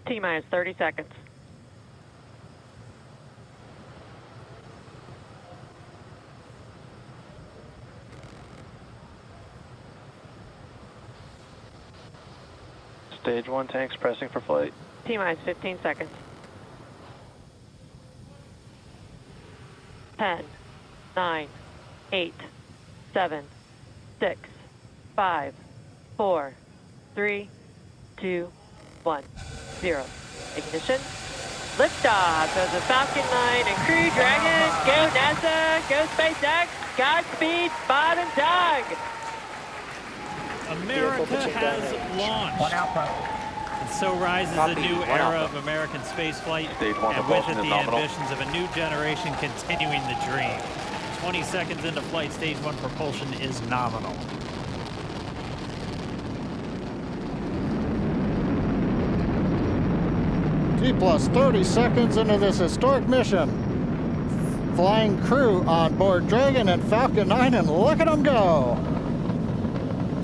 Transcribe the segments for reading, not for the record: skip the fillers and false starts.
T-minus 30 seconds. Stage 1 tanks pressing for flight. T-minus 15 seconds. 10, 9, 8, 7, 6, 5, 4, 3, 2, 1, 0. Ignition. Liftoff of the Falcon 9 and Crew Dragon. Go NASA, go SpaceX, Godspeed, Bob and Doug. America has launched. And so rises a new era of American spaceflight, and with it the ambitions of a new generation continuing the dream. 20 seconds into flight, stage 1 propulsion is nominal. T plus 30 seconds into this historic mission. Flying crew on board Dragon and Falcon 9, and look at them go.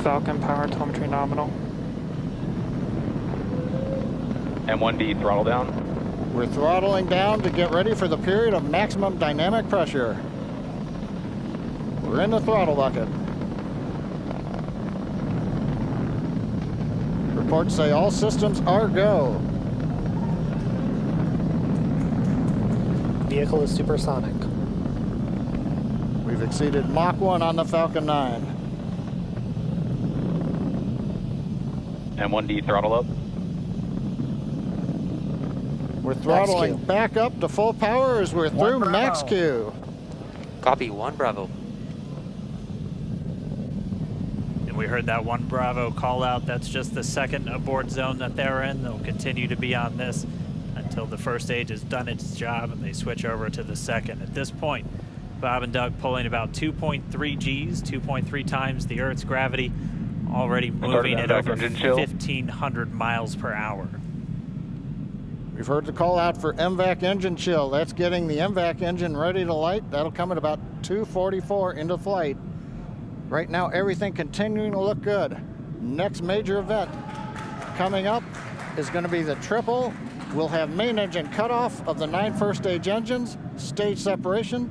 Falcon power telemetry nominal. M1D throttle down. We're throttling down to get ready for the period of maximum dynamic pressure. We're in the throttle bucket. Reports say all systems are go. Vehicle is supersonic. We've exceeded Mach 1 on the Falcon 9. M1D throttle up. We're throttling back up to full power as we're through max Q. Copy, 1 Bravo. And we heard that 1 Bravo call out. That's just the second abort zone that they're in. They'll continue to be on this until the first stage has done its job and they switch over to the second. At this point, Bob and Doug pulling about 2.3 Gs, 2.3 times the Earth's gravity, already moving at over 1,500 miles per hour. We've heard the call out for MVAC engine chill. That's getting the MVAC engine ready to light. That'll come at about 2:44 into flight. Right now, everything continuing to look good. Next major event coming up is going to be the triple. We'll have main engine cutoff of the 9 first stage engines, stage separation,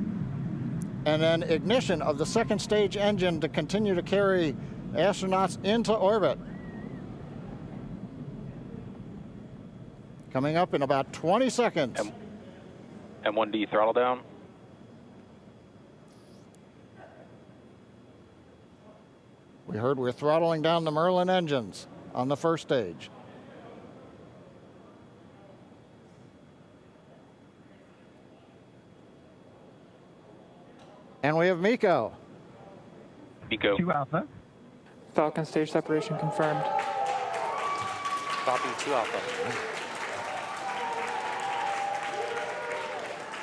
and then ignition of the second stage engine to continue to carry astronauts into orbit. Coming up in about 20 seconds. M1D throttle down. We heard we're throttling down the Merlin engines on the first stage. And we have MECO. MECO. 2 Alpha. Falcon stage separation confirmed. Copy, 2 Alpha.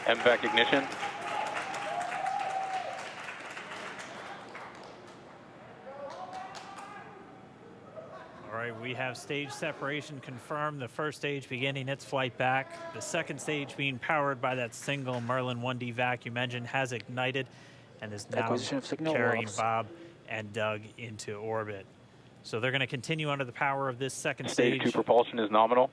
MVAC ignition. All right, we have stage separation confirmed. The first stage beginning its flight back. The second stage being powered by that single Merlin 1D vacuum engine has ignited and is now carrying Bob and Doug into orbit. So they're going to continue under the power of this second stage. Stage 2 propulsion is nominal.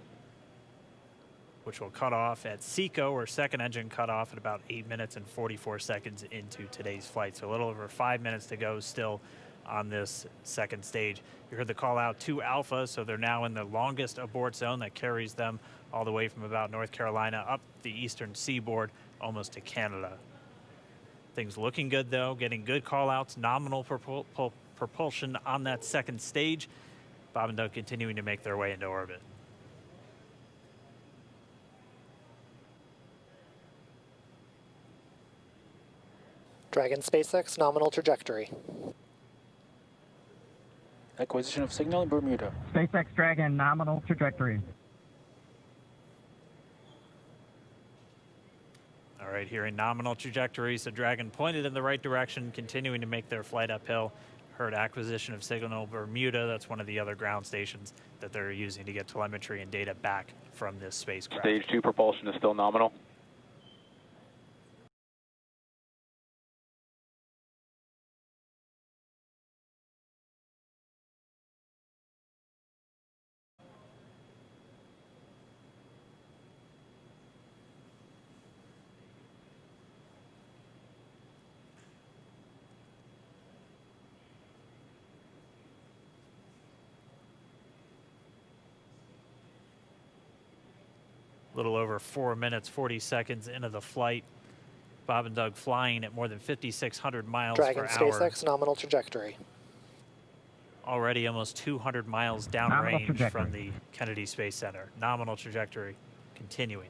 Which will cut off at SECO, or second engine cut off at about 8 minutes and 44 seconds into today's flight. So a little over 5 minutes to go still on this second stage. You heard the call out to Alpha, so they're now in the longest abort zone that carries them all the way from about North Carolina up the eastern seaboard, almost to Canada. Things looking good though, getting good call outs, nominal propulsion on that second stage. Bob and Doug continuing to make their way into orbit. Dragon SpaceX nominal trajectory. Acquisition of signal in Bermuda. SpaceX Dragon nominal trajectory. All right, here in nominal trajectory, so Dragon pointed in the right direction, continuing to make their flight uphill. Heard acquisition of signal Bermuda. That's one of the other ground stations that they're using to get telemetry and data back from this spacecraft. Stage 2 propulsion is still nominal. little over 4 minutes, 40 seconds into the flight. Bob and Doug flying at more than 5,600 miles Dragon per hour. SpaceX nominal trajectory. Already almost 200 miles Nominal downrange trajectory. from the Kennedy Space Center. Nominal trajectory continuing.